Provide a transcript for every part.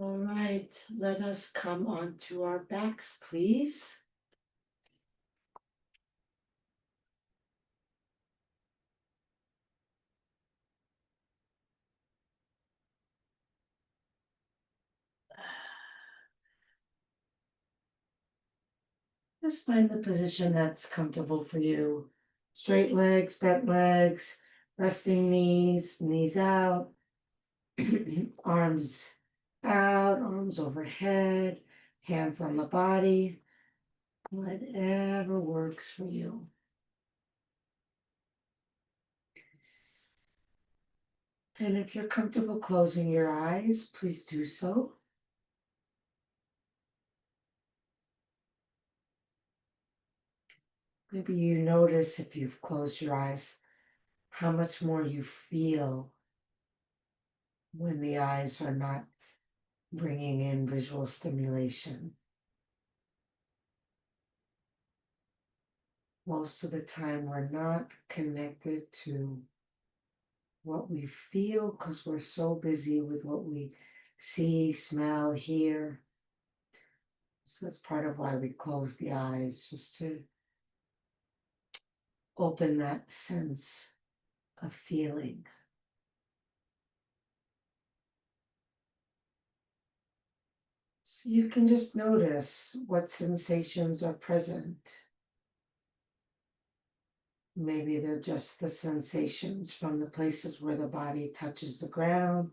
All right, let us come onto our backs, please. Just find the position that's comfortable for you. Straight legs, bent legs, resting knees, knees out, arms out, arms overhead, hands on the body, whatever works for you. And if you're comfortable closing your eyes, please do so. Maybe you notice if you've closed your eyes how much more you feel when the eyes are not bringing in visual stimulation. Most of the time, we're not connected to what we feel because we're so busy with what we see, smell, hear. So that's part of why we close the eyes, just to open that sense of feeling. So you can just notice what sensations are present. Maybe they're just the sensations from the places where the body touches the ground.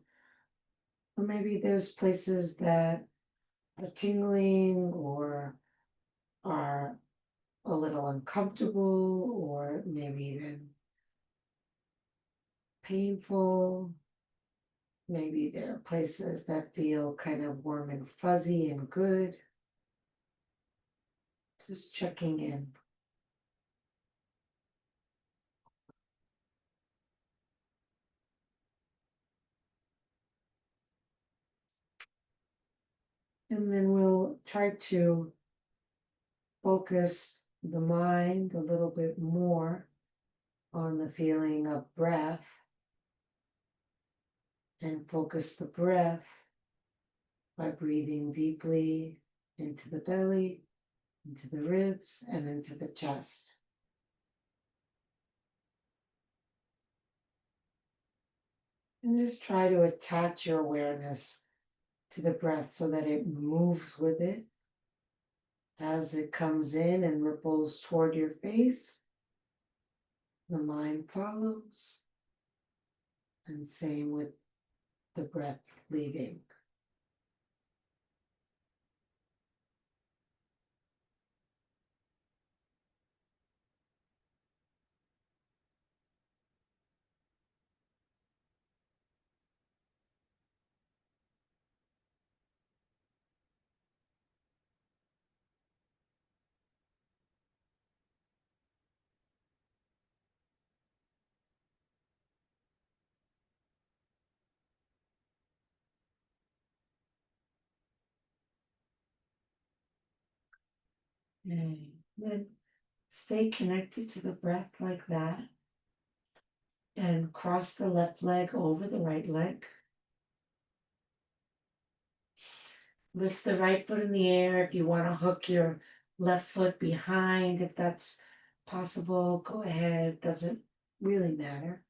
Or maybe there's places that are tingling or are a little uncomfortable or maybe even painful. Maybe there are places that feel kind of warm and fuzzy and good. Just checking in. And then we'll try to focus the mind a little bit more on the feeling of breath and focus the breath by breathing deeply into the belly, into the ribs, and into the chest. And just try to attach your awareness to the breath so that it moves with it as it comes in and ripples toward your face. The mind follows, and same with the breath leaving. And then stay connected to the breath like that. And cross the left leg over the right leg. Lift the right foot in the air. If you want to hook your left foot behind, if that's possible, go ahead. Doesn't really matter.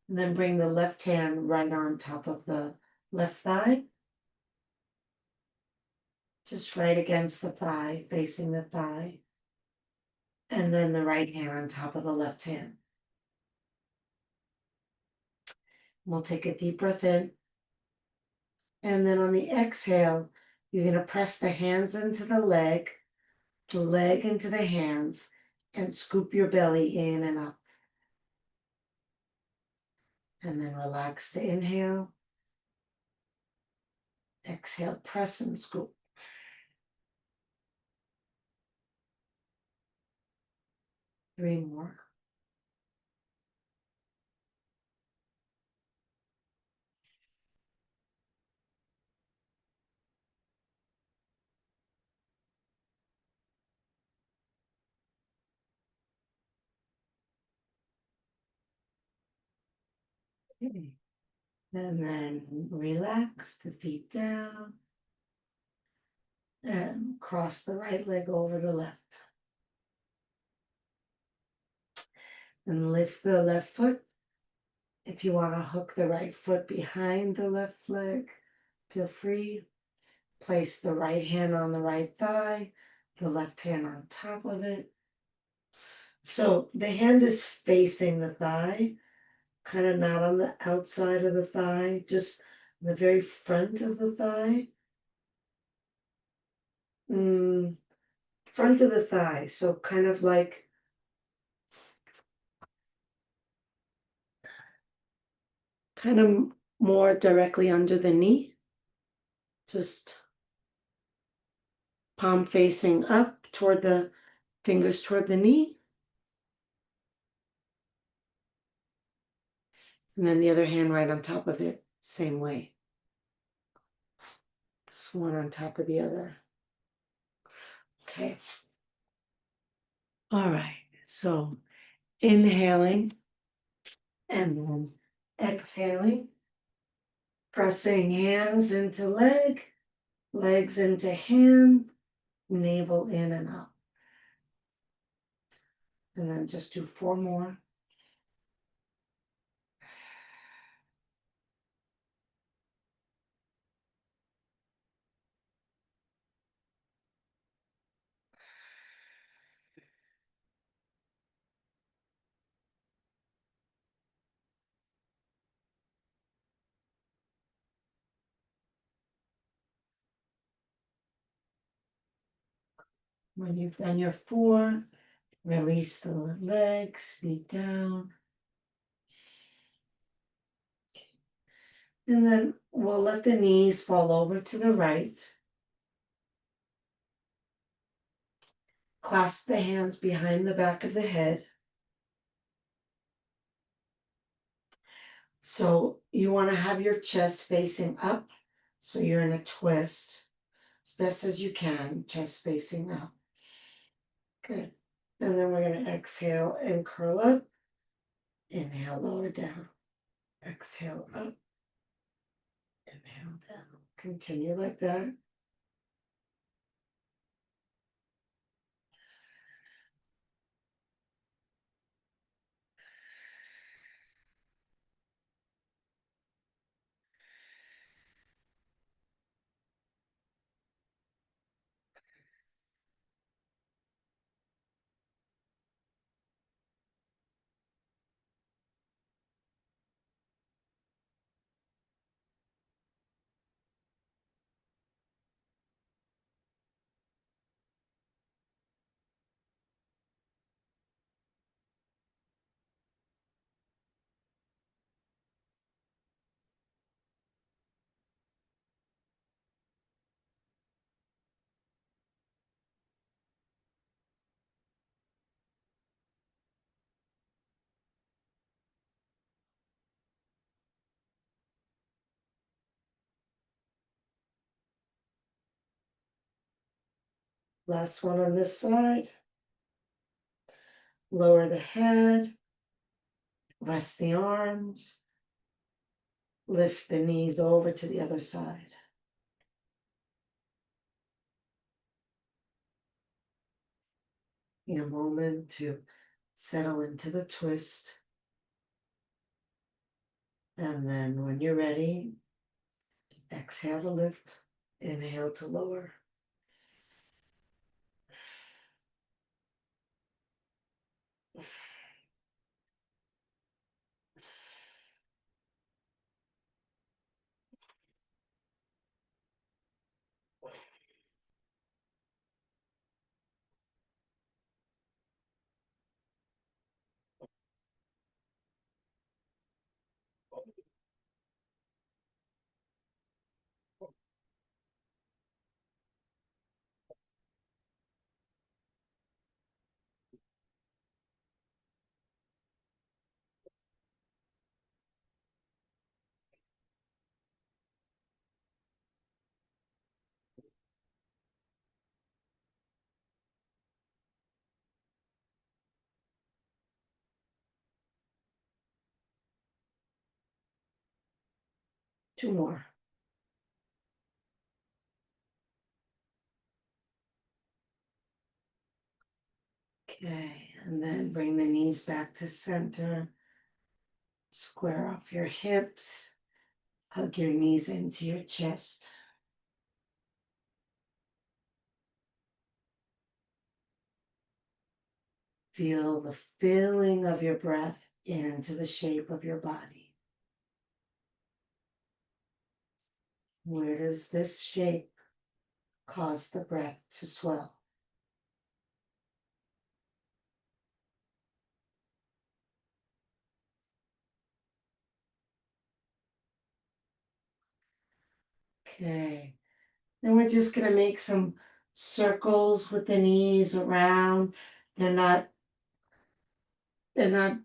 And then bring the left hand right on top of the left thigh. Just right against the thigh, facing the thigh. And then the right hand on top of the left hand. We'll take a deep breath in. And then on the exhale, you're going to press the hands into the leg into the hands, and scoop your belly in and up. And then relax to inhale. Exhale, press and scoop. Three more. Okay. And then relax the feet down and cross the right leg over the left. And lift the left foot. If you want to hook the right foot behind the left leg, feel free. Place the right hand on the right thigh, the left hand on top of it. So the hand is facing the thigh, kind of not on the outside of the thigh, just the very front of the thigh. Front of the thigh, so kind of more directly under the knee. Just palm facing up toward the fingers toward the knee. And then the other hand right on top of it, same way. Just one on top of the other. Okay. All right. So inhaling and then exhaling. Pressing hands into leg, legs into hand, navel in and up. And then just do 4 more. When you've done your 4, release the legs, feet down. And then we'll let the knees fall over to the right. Clasp the hands behind the back of the head. So you want to have your chest facing up. So you're in a twist as best as you can, chest facing up. Good. And then we're going to exhale and curl up. Inhale, lower down. Exhale up. Inhale down. Continue like that. Last one on this side. Lower the head. Rest the arms. Lift the knees over to the other side. In a moment to settle into the twist. And then when you're ready, exhale to lift, inhale to lower. 2 more. Okay, and then bring the knees back to center. Square off your hips. Hug your knees into your chest. Feel the filling of your breath into the shape of your body. Where does this shape cause the breath to swell? Okay. Then we're just going to make some circles with the knees around. They're not they're not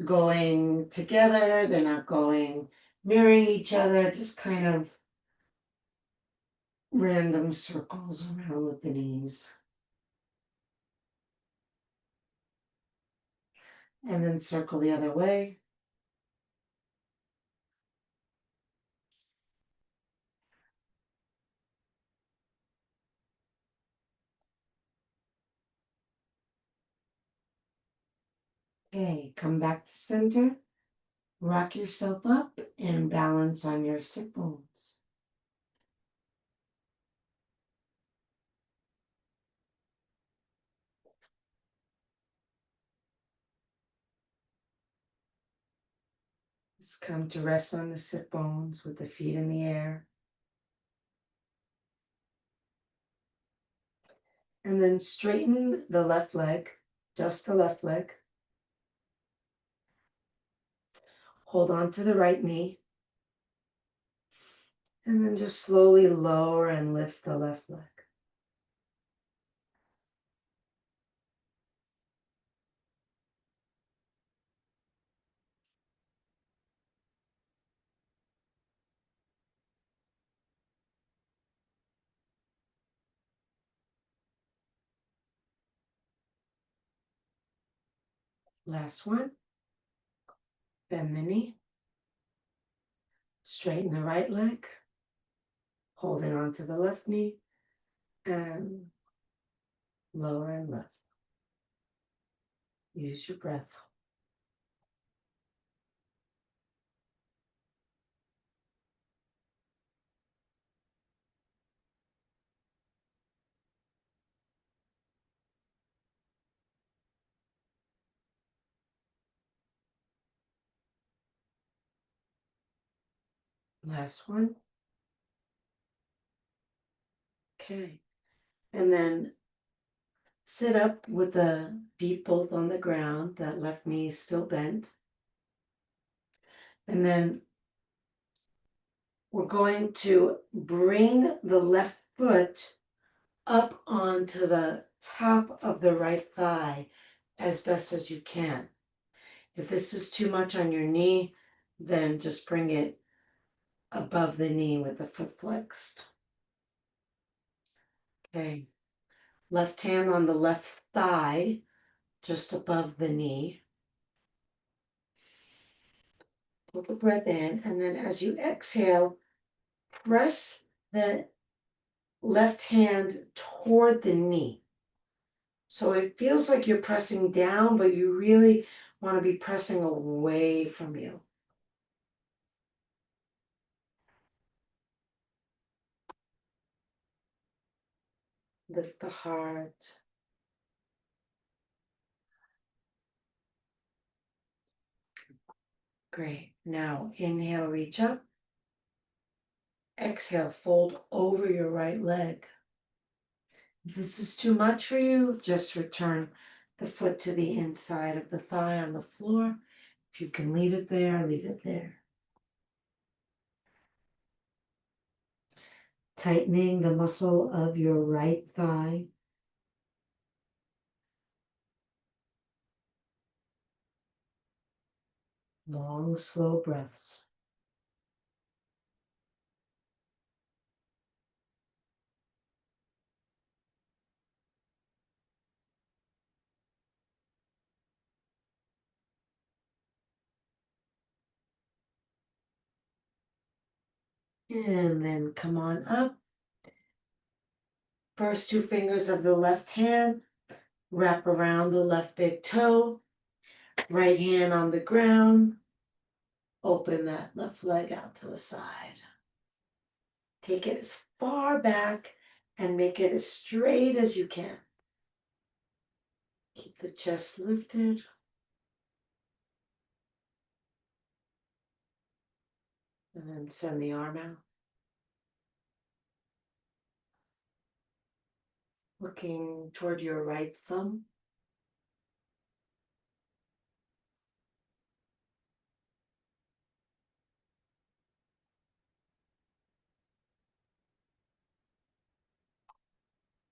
going together, they're not going mirroring each other, just kind of random circles around with the knees. And then circle the other way. Okay, come back to center. Rock yourself up and balance on your sit bones. Just come to rest on the sit bones with the feet in the air. And then straighten the left leg, just the left leg. Hold on to the right knee. And then just slowly lower and lift the left leg. Last one. Bend the knee. Straighten the right leg. Holding on to the left knee. And lower and lift. Use your breath. Last one. Okay. And then sit up with the feet both on the ground. That left knee is still bent. And then we're going to bring the left foot up onto the top of the right thigh as best as you can. If this is too much on your knee, then just bring it above the knee with the foot flexed. Okay. Left hand on the left thigh, just above the knee. Take a breath in, and then as you exhale, press the left hand toward the knee. So it feels like you're pressing down, but you really want to be pressing away from you. Lift the heart. Great. Now inhale, reach up. Exhale, fold over your right leg. If this is too much for you, just return the foot to the inside of the thigh on the floor. If you can leave it there, leave it there. Tightening the muscle of your right thigh. Long, slow breaths. And then come on up. First two fingers of the left hand, wrap around the left big toe, right hand on the ground, open that left leg out to the side. Take it as far back and make it as straight as you can. Keep the chest lifted. And then send the arm out. Looking toward your right thumb.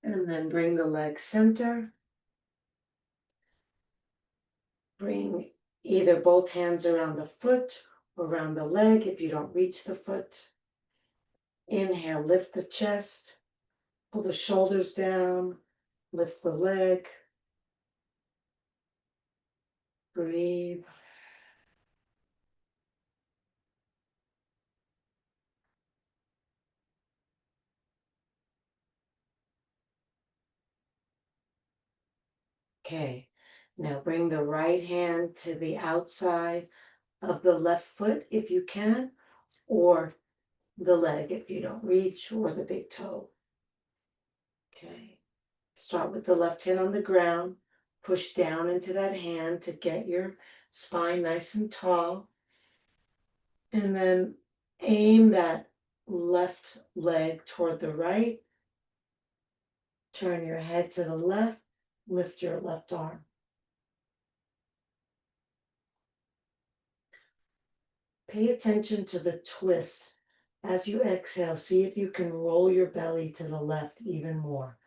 And then bring the leg center. Bring either both hands around the foot or around the leg if you don't reach the foot. Inhale, lift the chest, pull the shoulders down, lift the leg. Breathe. Okay, now bring the right hand to the outside of the left foot if you can, or the leg if you don't reach, or the big toe. Okay, start with the left hand on the ground. Push down into that hand to get your spine nice and tall. And then aim that left leg toward the right. Turn your head to the left. Lift your left arm. Pay attention to the twist. As you exhale, see if you can roll your belly to the left even more.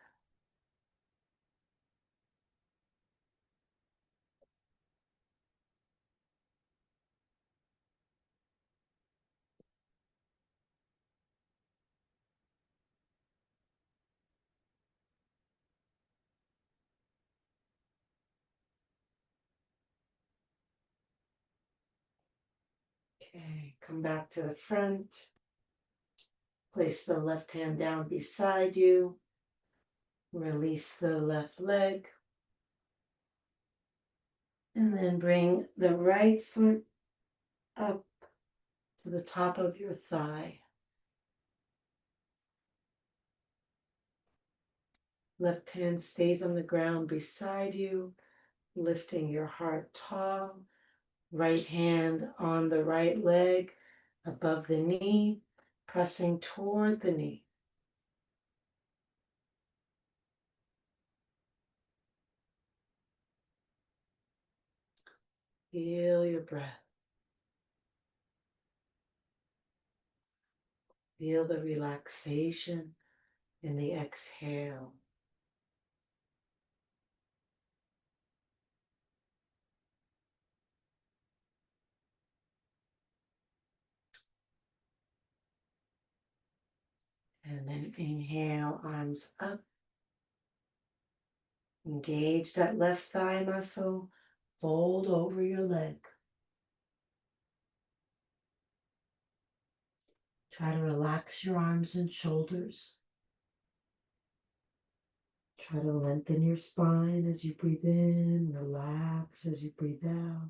Okay, come back to the front. Place the left hand down beside you. Release the left leg. And then bring the right foot up to the top of your thigh. Left hand stays on the ground beside you, lifting your heart tall. Right hand on the right leg above the knee, pressing toward the knee. Feel your breath. Feel the relaxation in the exhale. And then inhale, arms up. Engage that left thigh muscle. Fold over your leg. Try to relax your arms and shoulders. Try to lengthen your spine as you breathe in. Relax as you breathe out.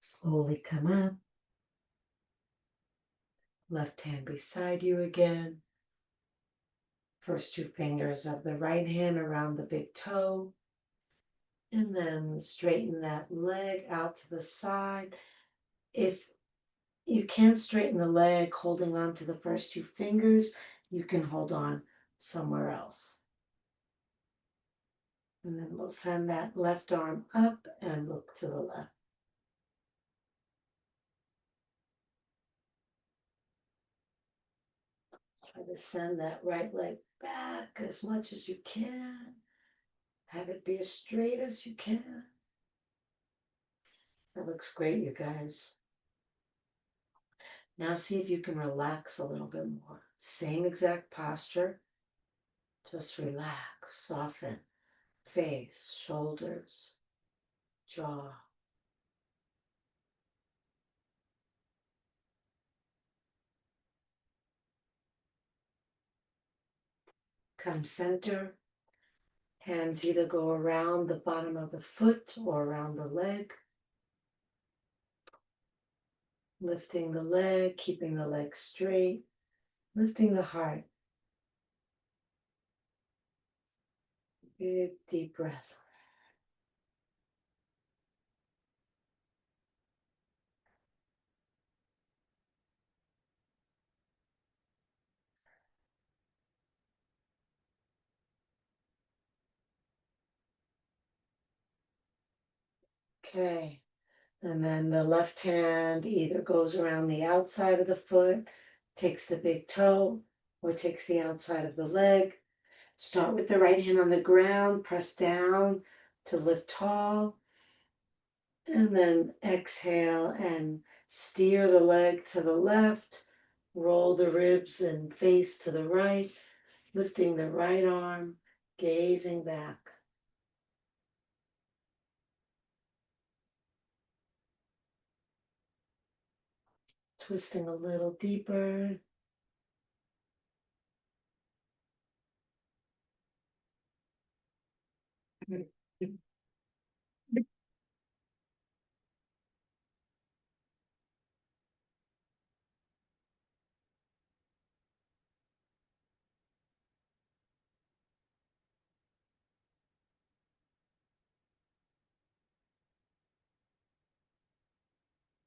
Slowly come up. Left hand beside you again. First two fingers of the right hand around the big toe. And then straighten that leg out to the side. If you can't straighten the leg holding on to the first two fingers, you can hold on somewhere else. And then we'll send that left arm up and look to the left. Try to send that right leg back as much as you can. Have it be as straight as you can. That looks great, you guys. Now see if you can relax a little bit more. Same exact posture. Just relax, soften. Face, shoulders, jaw. Come center. Hands either go around the bottom of the foot or around the leg. Lifting the leg, keeping the leg straight. Lifting the heart. Big deep breath. Okay. And then the left hand either goes around the outside of the foot, takes the big toe, or takes the outside of the leg. Start with the right hand on the ground, press down to lift tall, and then exhale and steer the leg to the left, roll the ribs and face to the right, lifting the right arm, gazing back. Twisting a little deeper.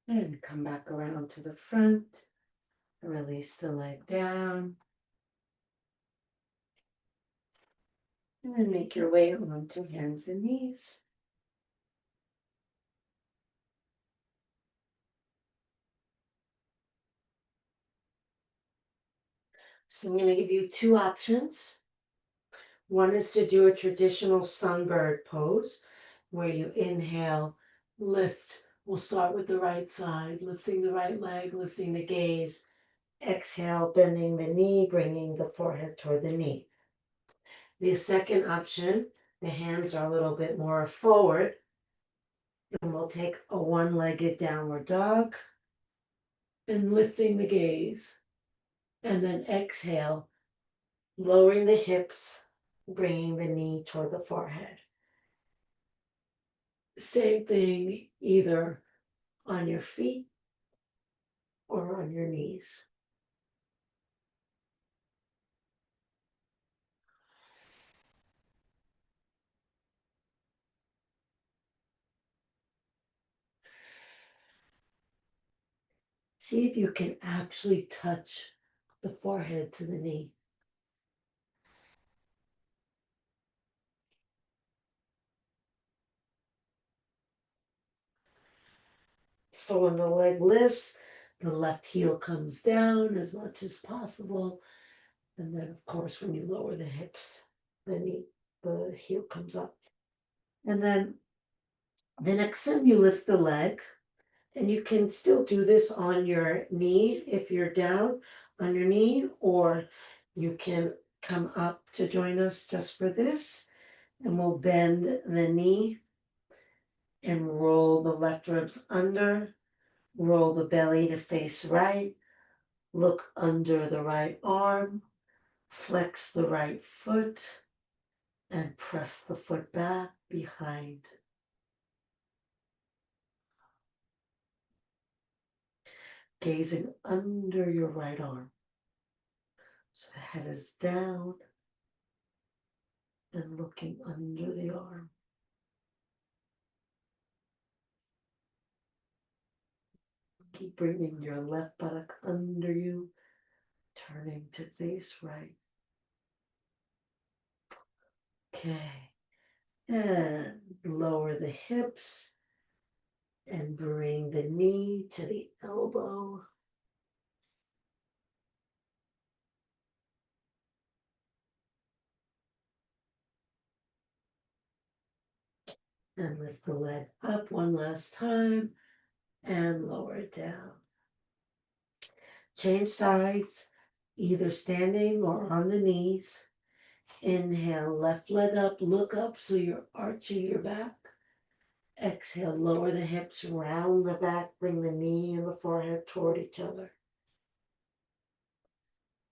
And come back around to the front. Release the leg down. And then make your way onto hands and knees. So I'm going to give you two options. One is to do a traditional sunbird pose where you inhale, lift. We'll start with the right side, lifting the right leg, lifting the gaze. Exhale, bending the knee, bringing the forehead toward the knee. The second option, the hands are a little bit more forward. And we'll take a one-legged downward dog and lifting the gaze. And then exhale, lowering the hips, bringing the knee toward the forehead. Same thing, either on your feet or on your knees. See if you can actually touch the forehead to the knee. So when the leg lifts, the left heel comes down as much as possible. And then, of course, when you lower the hips, the heel comes up. And then the next time you lift the leg, and you can still do this on your knee if you're down on your knee, or you can come up to join us just for this. And we'll bend the knee and roll the left ribs under, roll the belly to face right, look under the right arm, flex the right foot, and press the foot back behind. Gazing under your right arm. So the head is down and looking under the arm. Keep bringing your left buttock under you, turning to face right. Okay. And lower the hips and bring the knee to the elbow. And lift the leg up one last time and lower it down. Change sides, either standing or on the knees. Inhale, left leg up, look up so you're arching your back. Exhale, lower the hips, round the back, bring the knee and the forehead toward each other.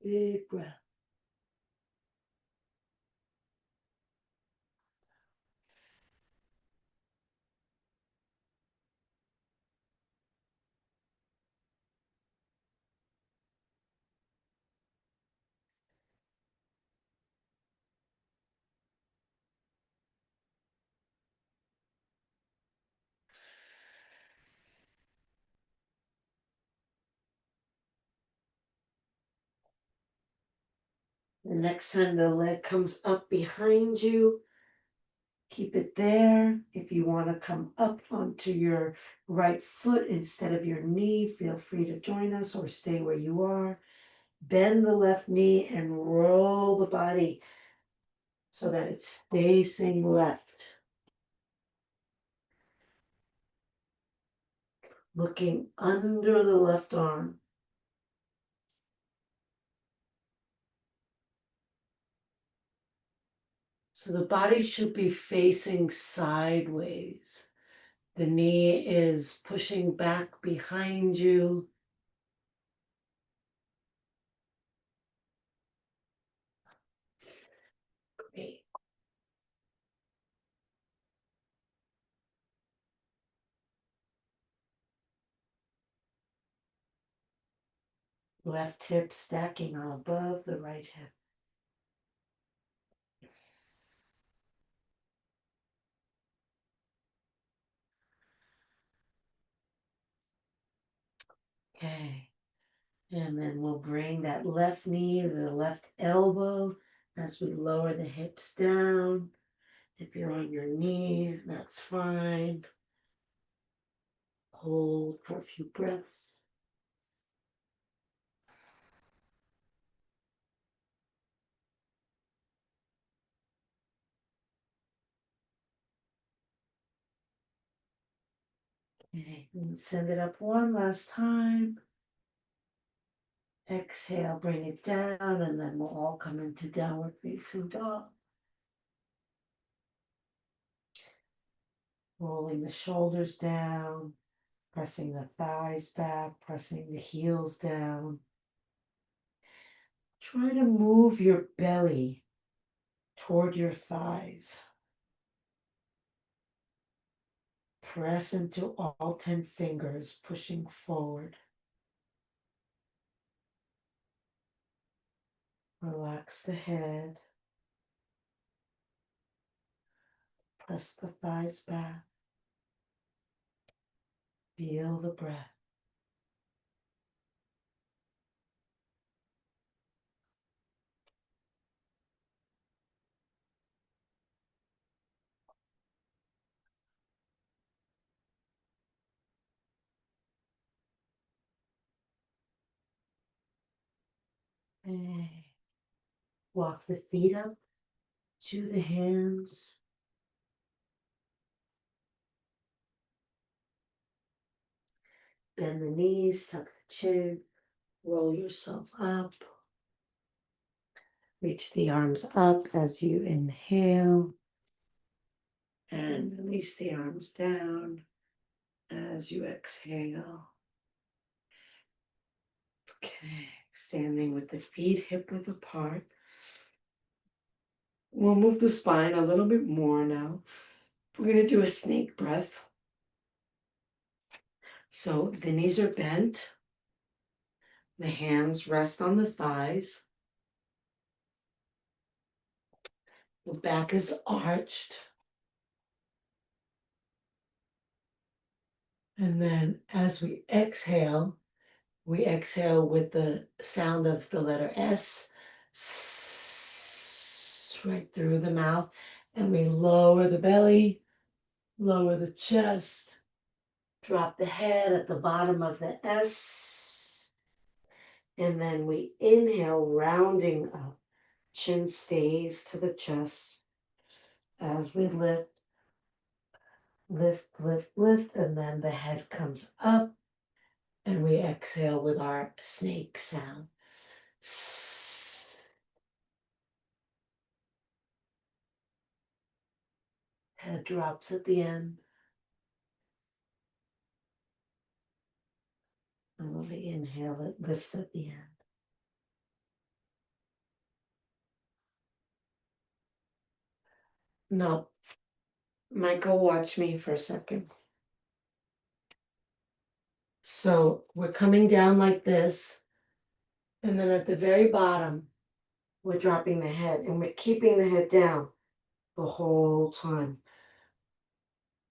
Big breath. The next time the leg comes up behind you, keep it there. If you want to come up onto your right foot instead of your knee, feel free to join us or stay where you are. Bend the left knee and roll the body so that it's facing left. Looking under the left arm. So the body should be facing sideways. The knee is pushing back behind you. Great. Left hip stacking above the right hip. Okay. And then we'll bring that left knee to the left elbow as we lower the hips down. If you're on your knee, that's fine. Hold for a few breaths. Okay, and send it up one last time. Exhale, bring it down, and then we'll all come into downward facing dog. Rolling the shoulders down, pressing the thighs back, pressing the heels down. Try to move your belly toward your thighs. Press into all 10 fingers, pushing forward. Relax the head. Press the thighs back. Feel the breath. Okay. Walk the feet up to the hands. Bend the knees, tuck the chin, roll yourself up. Reach the arms up as you inhale and release the arms down as you exhale. Okay, standing with the feet hip width apart. We'll move the spine a little bit more now. We're going to do a snake breath. So the knees are bent. The hands rest on the thighs. The back is arched. And then as we exhale with the sound of the letter S, right through the mouth. And we lower the belly, lower the chest, drop the head at the bottom of the S. And then we inhale, rounding up. Chin stays to the chest as we lift lift, lift, lift, and then the head comes up, and we exhale with our snake sound. Head drops at the end. And on the inhale, it lifts at the end. No, Michael, watch me for a second. So we're coming down like this, and then at the very bottom, we're dropping the head, and we're keeping the head down the whole time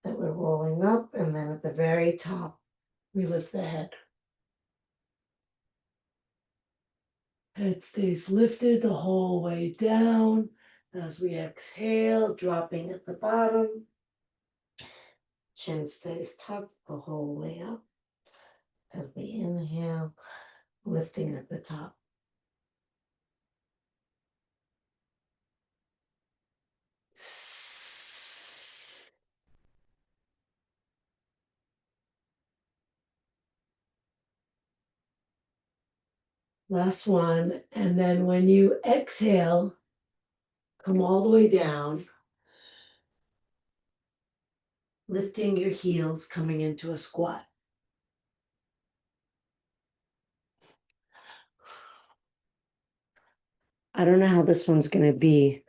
that we're rolling up, and then at the very top, we lift the head. Head stays lifted the whole way down as we exhale, dropping at the bottom. Chin stays tucked the whole way up as we inhale, lifting at the top. Last one. And then when you exhale, come all the way down, lifting your heels, coming into a squat. I don't know how this one's going to be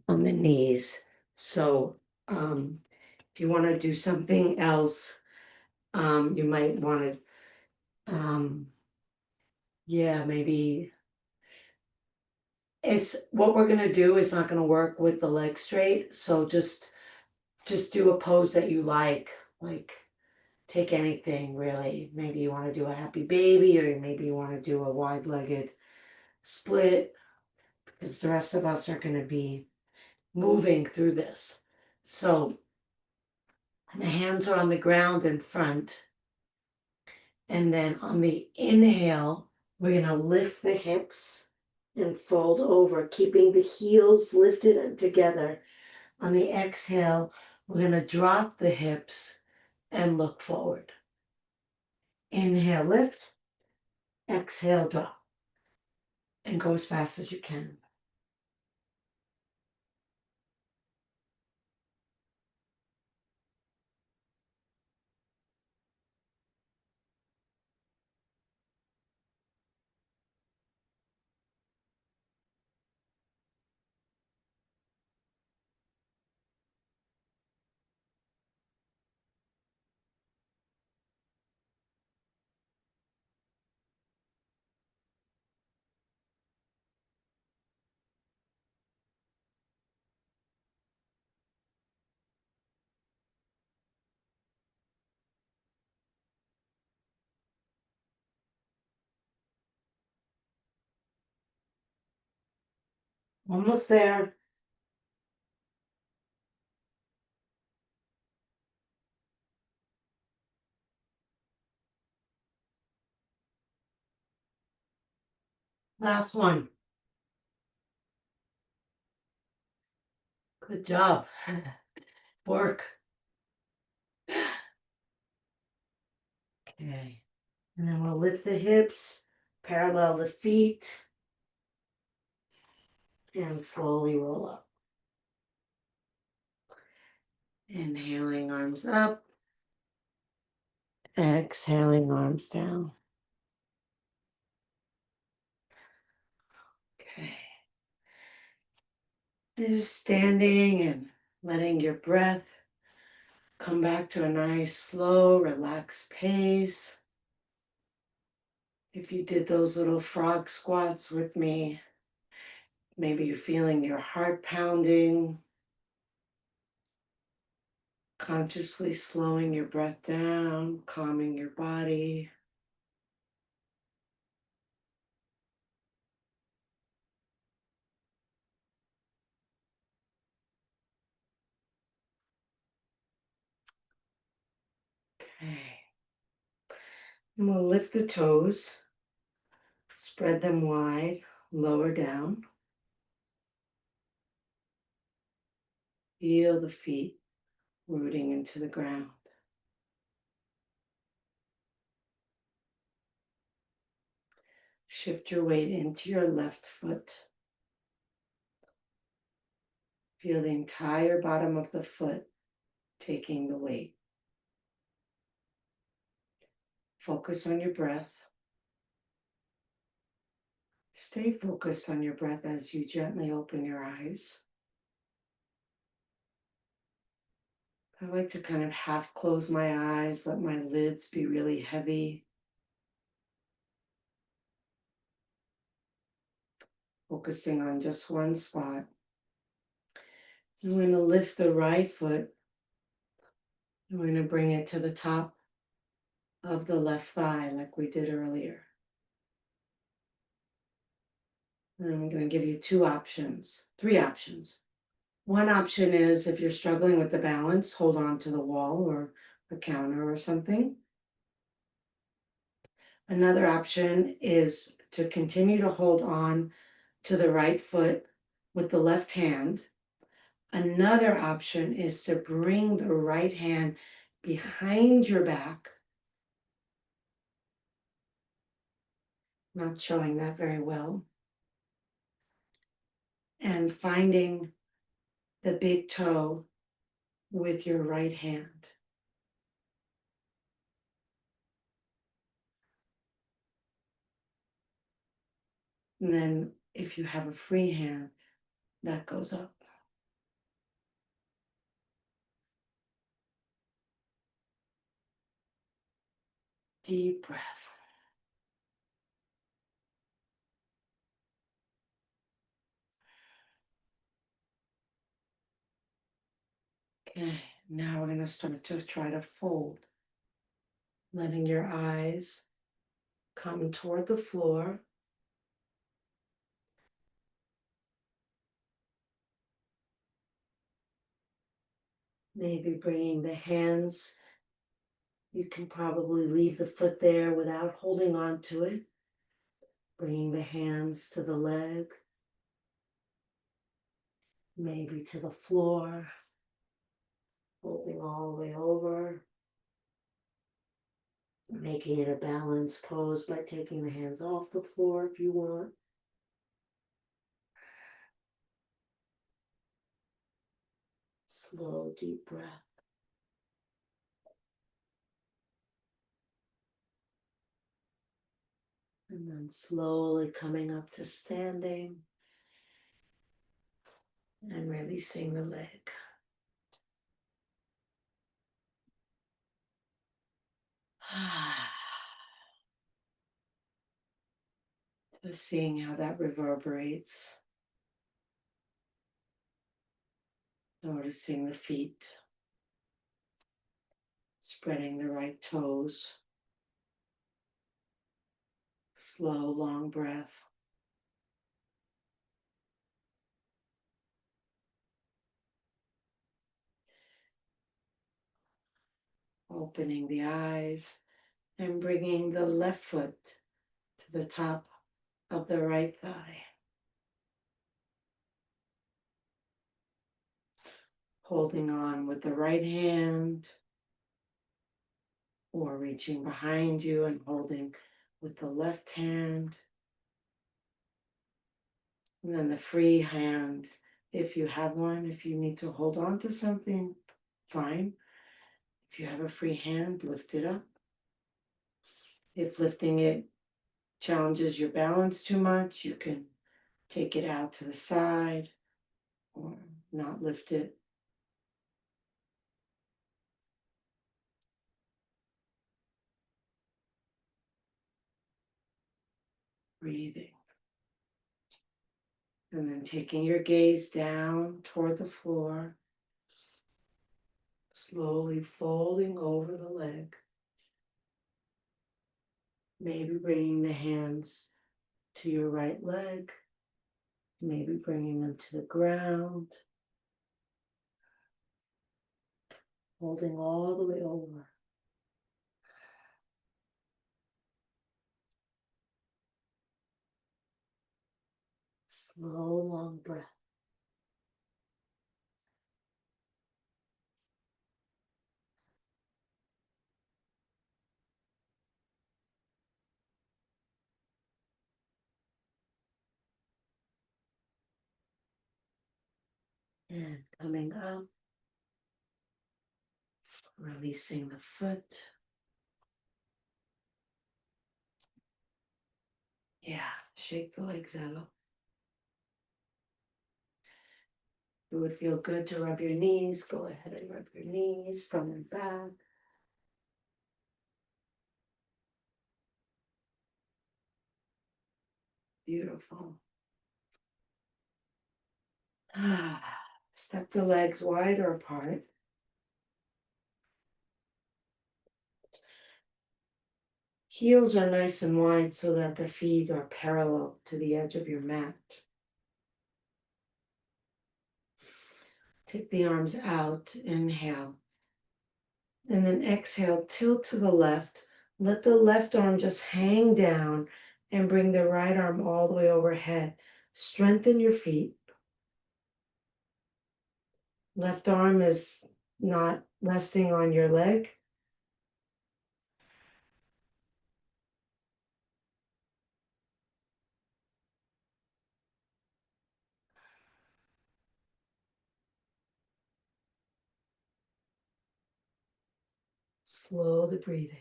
on the knees. So if you want to do something else, you might want to, yeah, maybe it's what we're going to do is not going to work with the leg straight. So just do a pose that you like take anything really. Maybe you want to do a happy baby, or maybe you want to do a wide-legged split, because the rest of us are going to be moving through this. So the hands are on the ground in front, and then on the inhale, we're going to lift the hips and fold over, keeping the heels lifted and together. On the exhale, we're going to drop the hips and look forward. Inhale, lift. Exhale, drop. And go as fast as you can. Almost there. Last one. Good job. Work. Okay. And then we'll lift the hips, parallel the feet, and slowly roll up. Inhaling, arms up. Exhaling, arms down. Okay. Just standing and letting your breath come back to a nice, slow, relaxed pace. If you did those little frog squats with me, maybe you're feeling your heart pounding, consciously slowing your breath down, calming your body. Okay. And we'll lift the toes, spread them wide, lower down. Feel the feet. rooting into the ground. Shift your weight into your left foot. Feel the entire bottom of the foot taking the weight. Focus on your breath. Stay focused on your breath as you gently open your eyes. I like to kind of half close my eyes, let my lids be really heavy. Focusing on just one spot. I'm going to lift the right foot. I'm going to bring it to the top of the left thigh like we did earlier. And I'm going to give you three options. One option is if you're struggling with the balance, hold on to the wall or the counter or something. Another option is to continue to hold on to the right foot with the left hand. Another option is to bring the right hand behind your back. Not showing that very well. And finding the big toe with your right hand. And then if you have a free hand, that goes up. Deep breath. Okay, now we're going to start to try to fold. Letting your eyes come toward the floor. Maybe bringing the hands. You can probably leave the foot there without holding on to it. Bringing the hands to the leg. Maybe to the floor. Folding all the way over. Making it a balanced pose by taking the hands off the floor if you want. Slow, deep breath. And then slowly coming up to standing and releasing the leg. Just seeing how that reverberates. Noticing the feet. Spreading the right toes. Slow, long breath. Opening the eyes and bringing the left foot to the top of the right thigh. Holding on with the right hand or reaching behind you and holding with the left hand. And then the free hand, if you have one, if you need to hold on to something, fine. If you have a free hand, lift it up. If lifting it challenges your balance too much, you can take it out to the side or not lift it. Breathing. And then taking your gaze down toward the floor, slowly folding over the leg. Maybe bringing the hands to your right leg, maybe bringing them to the ground, holding all the way over. Slow, long breath. And coming up, releasing the foot. Yeah, shake the legs out. It would feel good to rub your knees. Go ahead and rub your knees front and back. Beautiful. Step the legs wider apart. Heels are nice and wide so that the feet are parallel to the edge of your mat. Take the arms out, inhale. And then exhale, tilt to the left. Let the left arm just hang down and bring the right arm all the way overhead. Strengthen your feet. Left arm is not resting on your leg. Slow the breathing.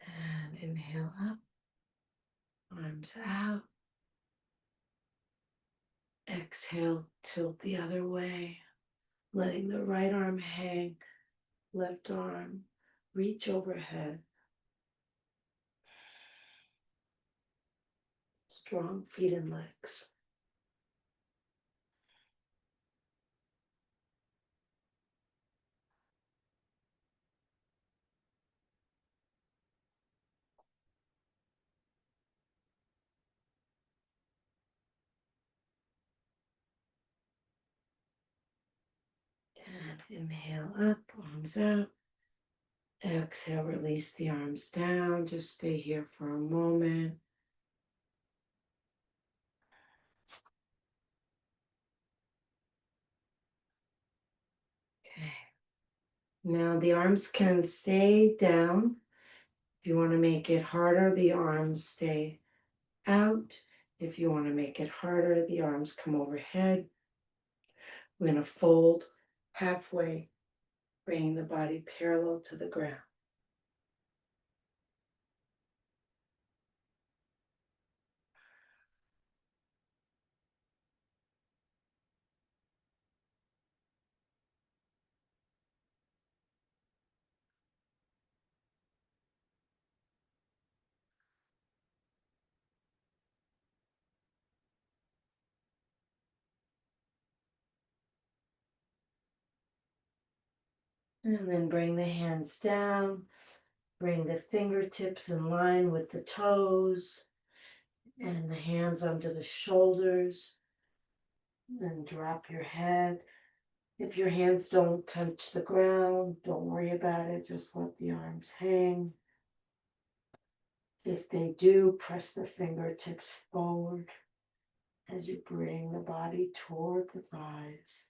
And inhale up, arms out. Exhale, tilt the other way, letting the right arm hang, left arm reach overhead. Strong feet and legs. And inhale up, arms out. Exhale, release the arms down. Just stay here for a moment. Okay. Now the arms can stay down. If you want to make it harder, the arms stay out. If you want to make it harder, the arms come overhead. We're going to fold halfway, bringing the body parallel to the ground. And then bring the hands down. Bring the fingertips in line with the toes and the hands under the shoulders. And drop your head. If your hands don't touch the ground, don't worry about it. Just let the arms hang. If they do, press the fingertips forward as you bring the body toward the thighs.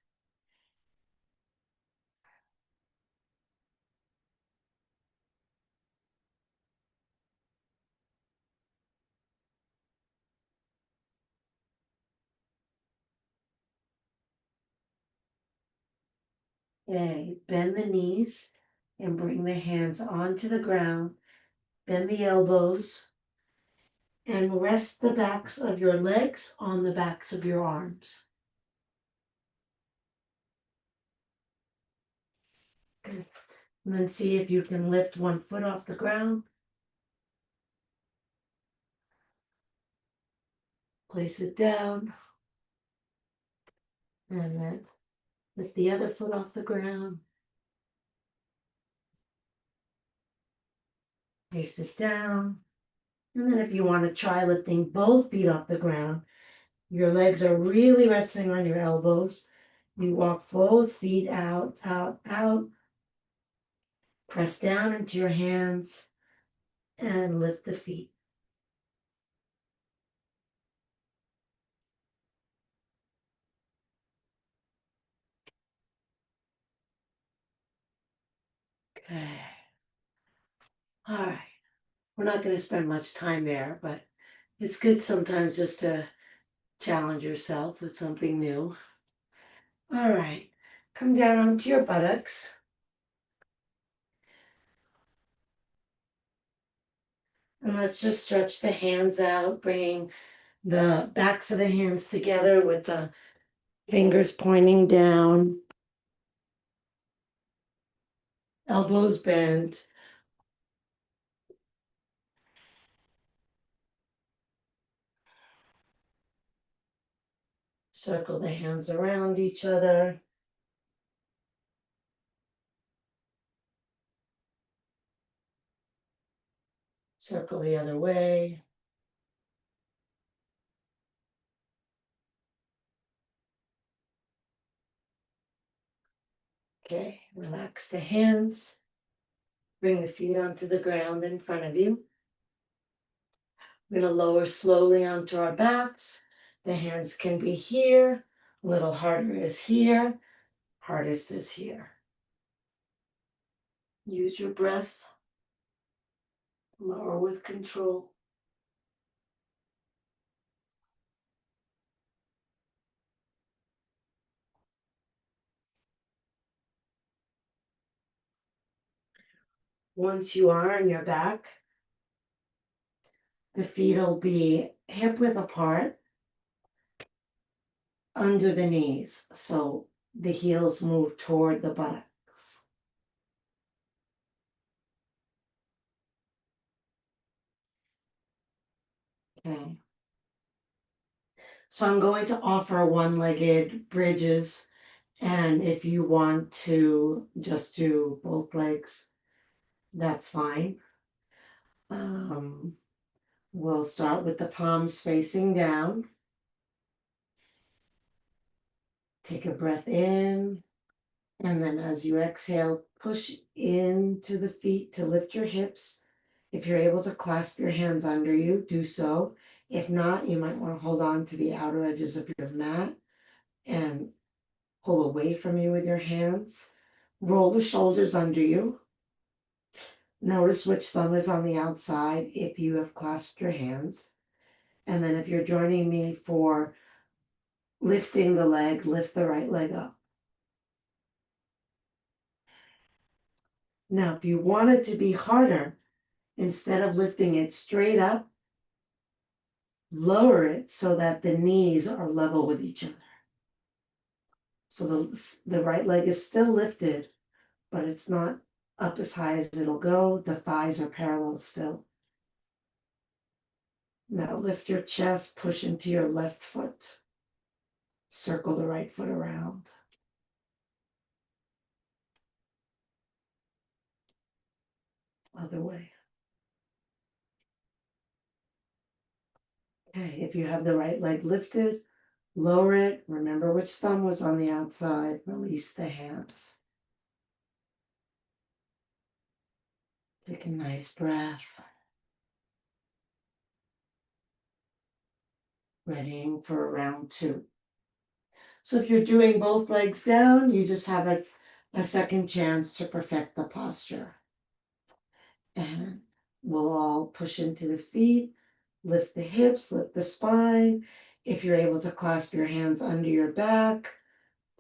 Okay, bend the knees and bring the hands onto the ground. Bend the elbows and rest the backs of your legs on the backs of your arms. Good. And then see if you can lift one foot off the ground. Place it down. And then lift the other foot off the ground. Place it down. And then if you want to try lifting both feet off the ground, your legs are really resting on your elbows. You walk both feet out, out, out. Press down into your hands and lift the feet. Okay. All right. We're not going to spend much time there, but it's good sometimes just to challenge yourself with something new. All right. Come down onto your buttocks. And let's just stretch the hands out, bringing the backs of the hands together with the fingers pointing down, elbows bent. Circle the hands around each other. Circle the other way. Okay, relax the hands. Bring the feet onto the ground in front of you. We're going to lower slowly onto our backs. The hands can be here. A little harder is here. Hardest is here. Use your breath. Lower with control. Once you are on your back, the feet will be hip width apart under the knees. So the heels move toward the buttocks. Okay. So I'm going to offer one-legged bridges. And if you want to just do both legs, that's fine. We'll start with the palms facing down. Take a breath in. And then as you exhale, push into the feet to lift your hips. If you're able to clasp your hands under you, do so. If not, you might want to hold on to the outer edges of your mat and pull away from you with your hands. Roll the shoulders under you. Notice which thumb is on the outside if you have clasped your hands. And then if you're joining me for lifting the leg, lift the right leg up. Now, if you want it to be harder, instead of lifting it straight up, lower it so that the knees are level with each other. So the right leg is still lifted, but it's not up as high as it'll go. The thighs are parallel still. Now lift your chest, push into your left foot. Circle the right foot around. Other way. Okay, if you have the right leg lifted, lower it. Remember which thumb was on the outside. Release the hands. Take a nice breath. Readying for round two. So if you're doing both legs down, you just have a second chance to perfect the posture. And we'll all push into the feet, lift the hips, lift the spine. If you're able to clasp your hands under your back,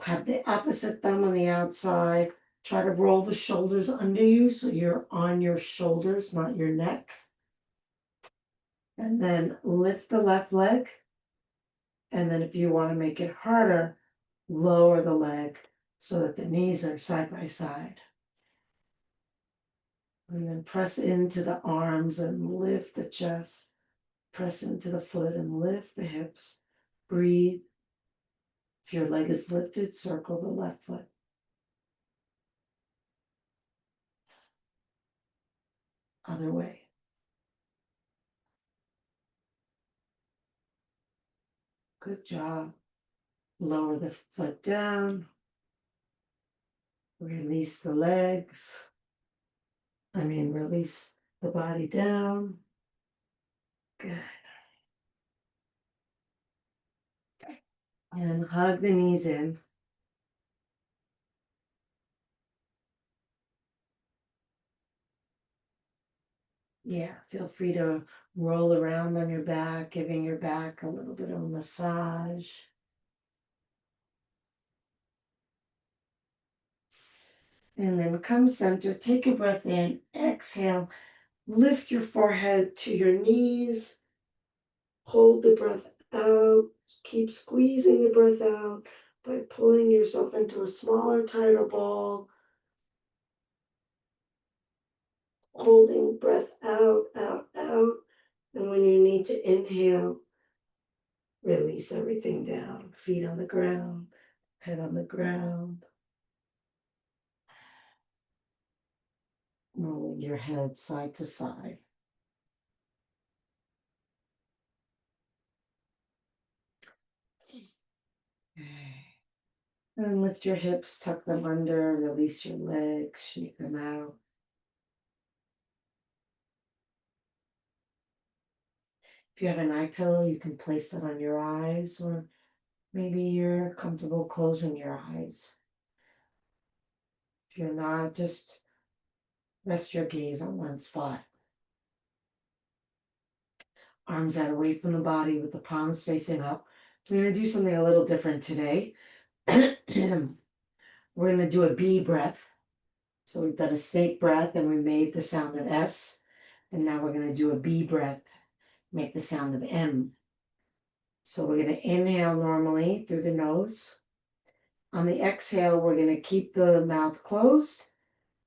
have the opposite thumb on the outside. Try to roll the shoulders under you so you're on your shoulders, not your neck. And then lift the left leg. And then if you want to make it harder, lower the leg so that the knees are side by side. And then press into the arms and lift the chest. Press into the foot and lift the hips. Breathe. If your leg is lifted, circle the left foot. Other way. Good job. Lower the foot down. Release the legs. Release the body down. Good. And hug the knees in. Yeah, feel free to roll around on your back, giving your back a little bit of a massage. And then come center, take a breath in, exhale, lift your forehead to your knees, hold the breath out, keep squeezing the breath out by pulling yourself into a smaller, tighter ball, holding breath out, out, out. And when you need to inhale, release everything down, feet on the ground, head on the ground, rolling your head side to side. Okay. And then lift your hips, tuck them under, release your legs, shake them out. If you have an eye pillow, you can place that on your eyes, or maybe you're comfortable closing your eyes. If you're not, just rest your gaze on one spot. Arms out away from the body with the palms facing up. We're going to do something a little different today. We're going to do a B breath. So we've done a snake breath and we made the sound of S. And now we're going to do a B breath, make the sound of M. So we're going to inhale normally through the nose. On the exhale, we're going to keep the mouth closed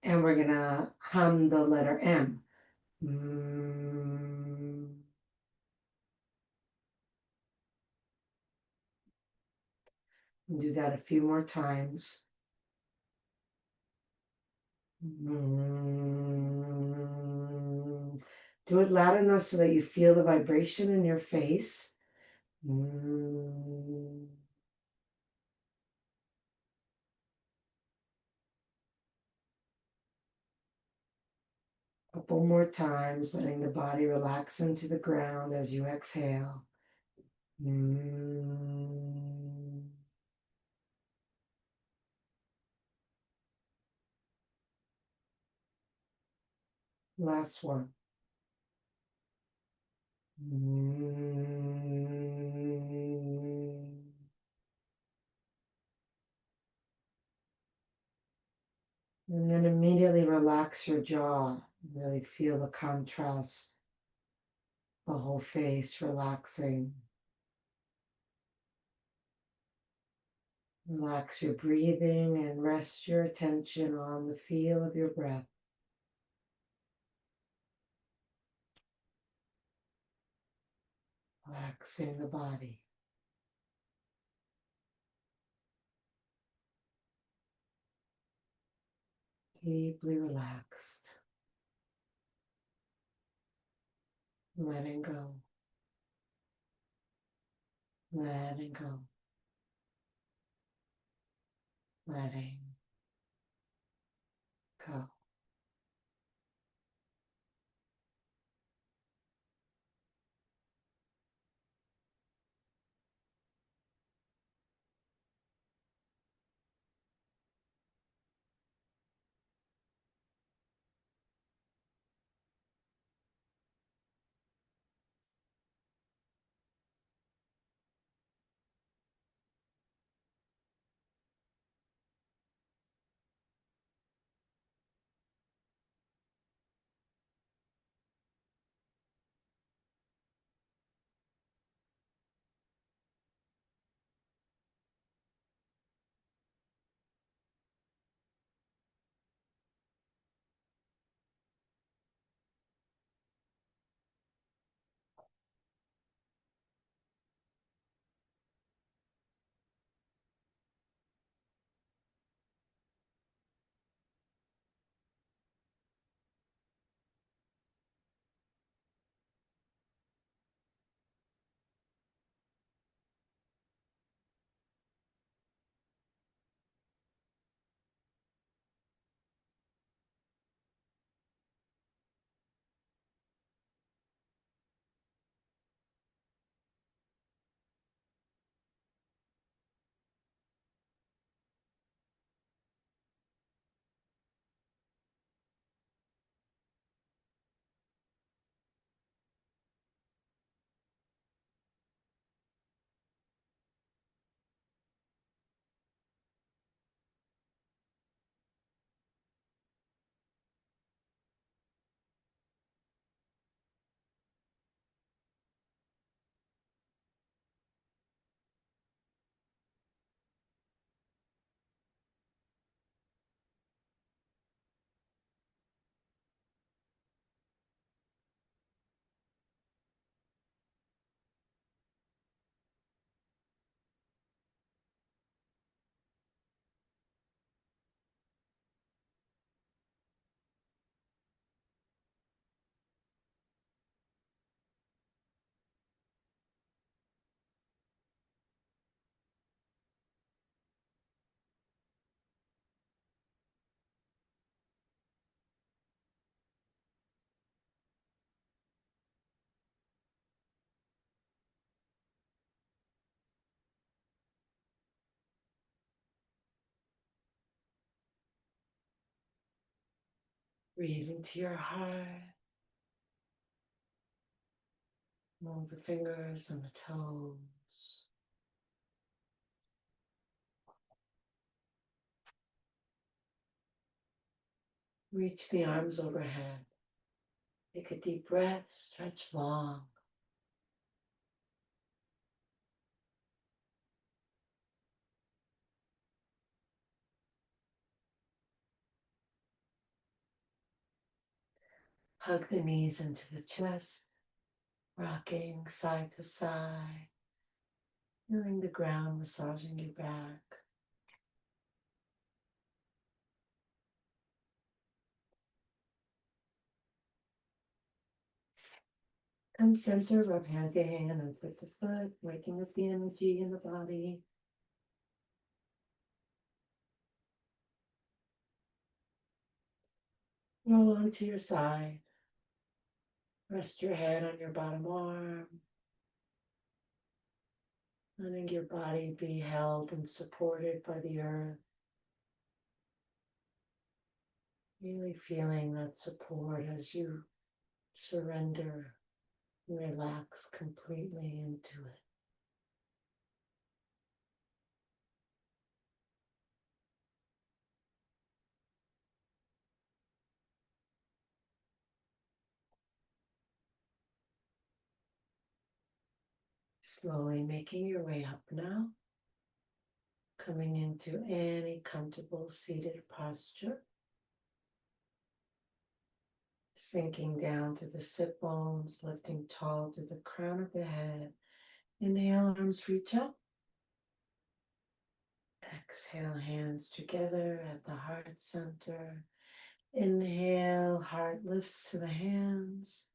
and we're going to hum the letter M. Mm. Do that a few more times. Mm. Do it loud enough so that you feel the vibration in your face. Mm. Couple more times, letting the body relax into the ground as you exhale. Mm. Last one. Mm. And then immediately relax your jaw. Really feel the contrast, the whole face relaxing. Relax your breathing and rest your attention on the feel of your breath. Relaxing the body. Deeply relaxed. Letting go. Letting go. Letting go. Breathe into your heart. Move the fingers and the toes. Reach the arms overhead. Take a deep breath, stretch long. Hug the knees into the chest, rocking side to side, feeling the ground massaging your back. Come center, rub hand to hand and foot to foot, waking up the energy in the body. Roll onto your side. Rest your head on your bottom arm. Letting your body be held and supported by the earth. Really feeling that support as you surrender and relax completely into it. Slowly making your way up now, coming into any comfortable seated posture. Sinking down to the sit bones, lifting tall to the crown of the head. Inhale, arms reach up. Exhale, hands together at the heart center. Inhale, heart lifts to the hands.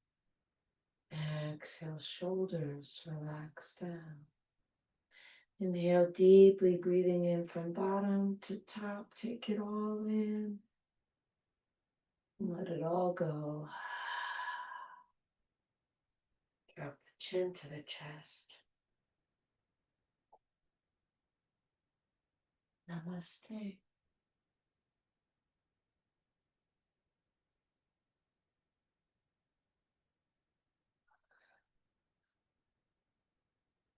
Exhale, shoulders relax down. Inhale deeply, breathing in from bottom to top. Take it all in. Let it all go. Drop the chin to the chest. Namaste.